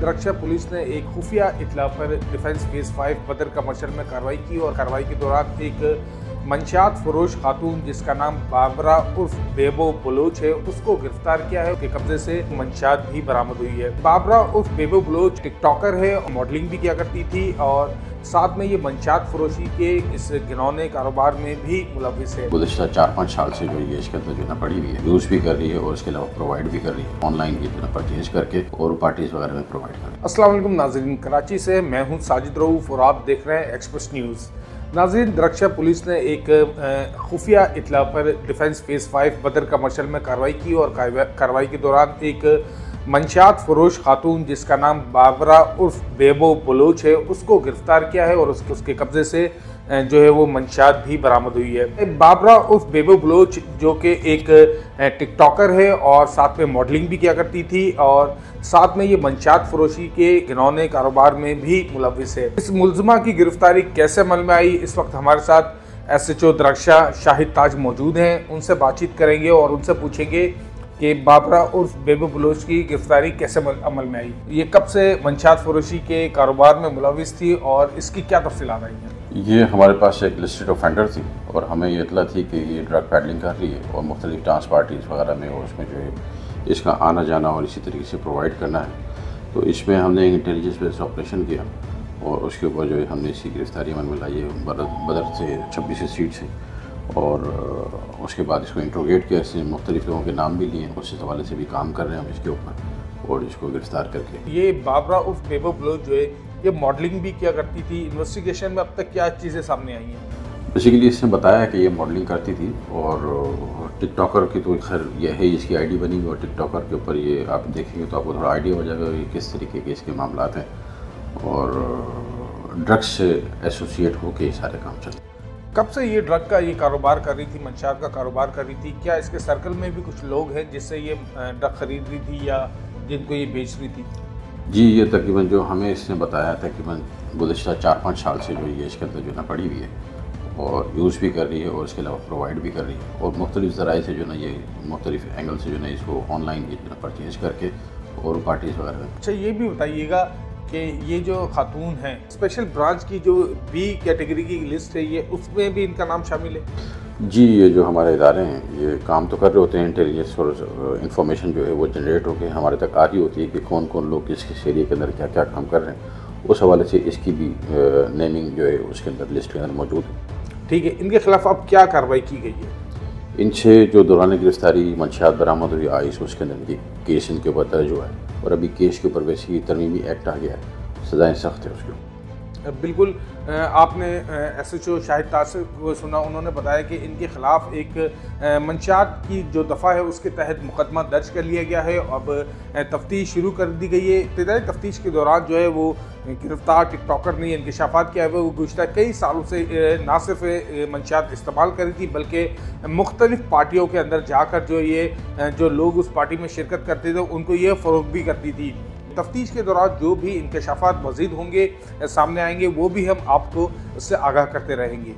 सुरक्षा पुलिस ने एक खुफिया इत्तला पर डिफेंस फेज 5 बदर कमर्शियल में कार्रवाई की और कार्रवाई के दौरान एक मंशियात फरोश खातून जिसका नाम बाबरा उर्फ बेबो बलोच है उसको गिरफ्तार किया है। उसके कब्जे से मंशियात भी बरामद हुई है। बाबरा उर्फ बेबो बलोच टिकटॉकर है, मॉडलिंग भी किया करती थी और साथ में ये मंशियात फरोशी के इस घिनौने कारोबार में भी मुलविस है। गुज़श्ता 4-5 साल से जो ये इसके अंदर जो है पड़ी हुई है, यूज़ भी कर रही है और इसके अलावा प्रोवाइड भी कर रही है, ऑनलाइन ये जो परचेज करके और पार्टीज वगैरह में प्रोवाइड कर रही है। अस्सलाम वालेकुम नाज़रीन, कराची से मैं हूँ साजिद रऊफ और आप देख रहे हैं एक्सप्रेस न्यूज़। नाज़रीन, सुरक्षा पुलिस ने एक खुफिया इत्तला पर डिफेंस फेज 5 बदर कमर्शियल में कार्रवाई की और कार्रवाई के दौरान एक मंशियात फरोश खातून जिसका नाम बाबरा उर्फ बेबो बलोच है उसको गिरफ्तार किया है और उसके कब्जे से जो है वो मंशियात भी बरामद हुई है। बाबरा उर्फ बेबो बलोच जो कि एक टिकटॉकर है और साथ में मॉडलिंग भी किया करती थी और साथ में ये मंशियात फरोशी के घिनौने कारोबार में भी मुलविस है। इस मुलजमा की गिरफ्तारी कैसे अमल में आई, इस वक्त हमारे साथ SHO दरक्षा शाहिद ताज मौजूद हैं। उनसे बातचीत करेंगे और उनसे पूछेंगे कि बाबरा उर्फ बेबो बलोच की गिरफ्तारी कैसे अमल में आई, ये कब से मंशियात फरोशी के कारोबार में मुलविस थी और इसकी क्या तफसीलात आई हैं। ये हमारे पास एक लिस्टेड ऑफेंडर थी और हमें ये इतला थी कि ये ड्रग पैडलिंग कर रही है और मुख्तलिफ डांस पार्टीज़ वगैरह में और उसमें जो है इसका आना जाना और इसी तरीके से प्रोवाइड करना है। तो इसमें हमने एक इंटेलिजेंस बेस्ड ऑपरेशन किया और उसके ऊपर जो है हमने इसकी गिरफ्तारी अमल में लाई है बदर से 26 सीट से और उसके बाद इसको इंट्रोगेट किया। इसने मुख्तलिफ लोगों के नाम भी लिए, उस हवाले से भी काम कर रहे हैं हम इसके ऊपर और इसको गिरफ्तार करके। ये बाबरा उर्फ बेबो बलोच जो है ये मॉडलिंग भी किया करती थी। इन्वेस्टिगेशन में अब तक क्या चीज़ें सामने आई हैं? बेसिकली इसने बताया कि ये मॉडलिंग करती थी और टिकटॉकर की तो खैर ये है इसकी आईडी बनी हुई और टिकटॉकर के ऊपर ये आप देखेंगे तो आपको थोड़ा आइडिया हो जाएगा ये किस तरीके के इसके मामलात हैं और ड्रग्स से एसोसिएट होके सारे काम चलते। कब से ये ड्रग का ये कारोबार कर रही थी, मंशियात का कारोबार कर रही थी? क्या इसके सर्कल में भी कुछ लोग हैं जिससे ये ड्रग खरीद रही थी या जिनको ये बेच रही थी? जी, ये तकरीबन जो हमें इसने बताया तकरीबन गुज़श्ता 4-5 साल से जो ये इसके अंदर जो है पड़ी हुई है और यूज़ भी कर रही है और इसके अलावा प्रोवाइड भी कर रही है और मुख्तलिफ ज़राए से जो ना ये मुख्तलिफ एंगल से जो ना इसको ऑनलाइन ये परचेज करके और पार्टीज़ वगैरह में। अच्छा, ये भी बताइएगा कि ये जो खातून हैं स्पेशल ब्रांच की जो B कैटेगरी की लिस्ट है ये उसमें भी इनका नाम शामिल है? जी, ये जो हमारे इदारे हैं ये काम तो कर रहे होते हैं, इंटेलिजेंस और इंफॉर्मेशन जो है वो जनरेट होकर हमारे तक आ रही होती है कि कौन कौन लोग किस किस एरिया के अंदर क्या क्या काम कर रहे हैं। उस हवाले से इसकी भी नेमिंग जो है उसके अंदर लिस्ट के अंदर मौजूद है। ठीक है, इनके खिलाफ अब क्या कार्रवाई की गई है? इनसे जो दौरान गिरफ्तारी मंशियात बरामद हुई आई उसके अंदर इनकी केस इनके ऊपर दर्ज हुआ है और अभी केस के ऊपर वैसे ही तरमीमी एक्ट आ गया है, सज़ाएँ सख्त है उसके ऊपर। बिल्कुल, आपने SHO शाहिद ताज को सुना, उन्होंने बताया कि इनके ख़िलाफ़ एक मंशियात की जो दफ़ा है उसके तहत मुकदमा दर्ज कर लिया गया है। अब तफ्तीश शुरू कर दी गई है। इब्तदाई तफ्तीश के दौरान जो है वो गिरफ्तार टिकटॉकर ने इंकशाफात किया है वो गुज़श्ता कई सालों से ना सिर्फ मंशियात इस्तेमाल कर रही थी बल्कि मुख्तलिफ पार्टियों के अंदर जाकर जो लोग उस पार्टी में शिरकत करते थे उनको ये फ़रोग़ भी करती थी। तफ्तीश के दौरान जो भी इंकशाफात मज़ीद होंगे सामने आएंगे वो भी हम आपको उससे आगाह करते रहेंगे।